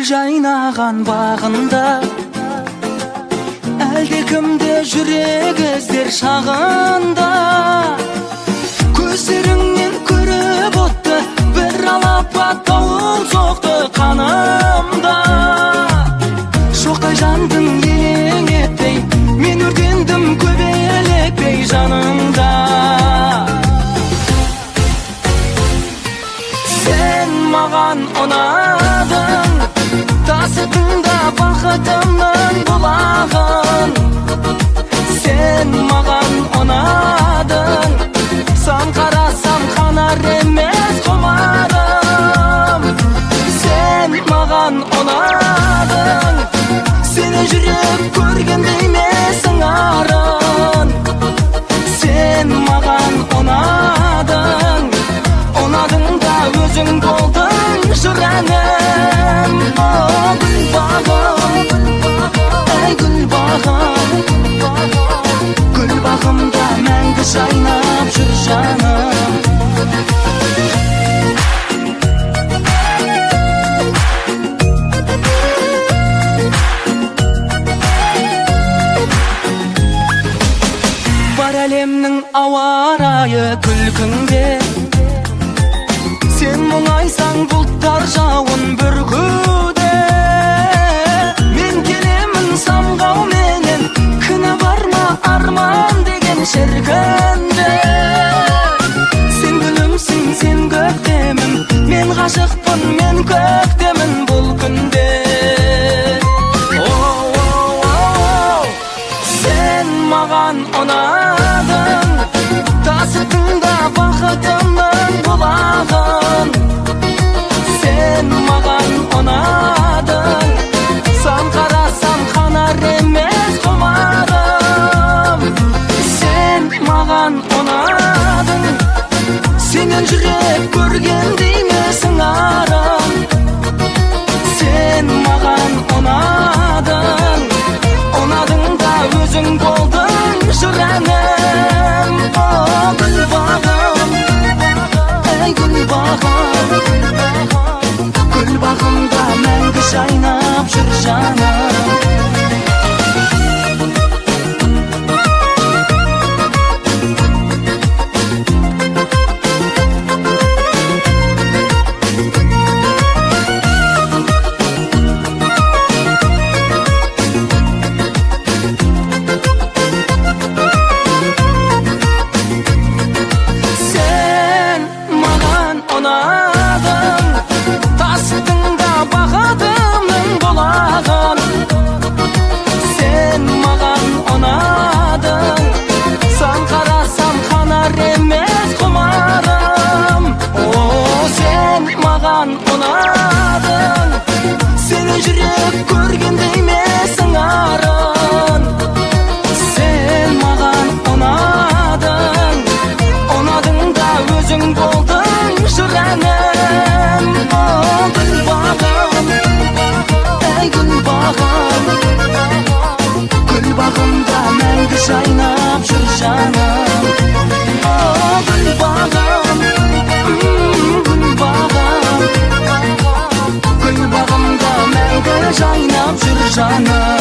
жайнаған бағында әлде кімде жүрек іздер шағында. Көздеріңнен көріп отты бір алапат дауыл соқты қанымда. Шоқтай жандың елең етпей мен өртендім көбелекпей жаныңда. Сен маған ұнадың, тасыдың да бақытымның бұлағын. Сен маған ұнадың, сан қарасам қанар емес құмарым. Сен маған ұнадың, сені жүрек көргенде емесің арын. Сен маған ұнадың, ұнадың да өзің болдың жыр әнім. Гүл бағым, әй гүл бағым, гүл бағымда мәңгі жайнап жүр жаным. Бар әлемнің ауа райы күлкіңде, сен мұңайсаң бұлттар жауын бүркуде. Мен келемін самғауменен, кінә бар ма арман деген шіркінде. Сен гүлімсің, сен көктемім, мен ғашықпын, мен көктемін бұл күнде. Сен маған ұнадың, тасыдың да бақытымның бұлағын. Сен маған ұнадың, сан қарасам қанар емес құмарым. Сен маған ұнадың, сенен жүрек көргенде емесің арын. Сен маған ұнадың, ұнадың да өзің болдың жыр әнім. Гүл бағым, әй гүл бағым, гүл бағымда мәңгі жайнап жүр жаным. Сені жүрек көргенде емесің арын. Сен маған ұнадың, ұнадың да өзің болдың жыр әнім. Гүл бағым, әй гүл бағым, гүл бағымда мәңгі жайнап жүр жаным. Гүл бағым, гүл бағым, гүл бағымда мәңгі жайнап жүр жаным.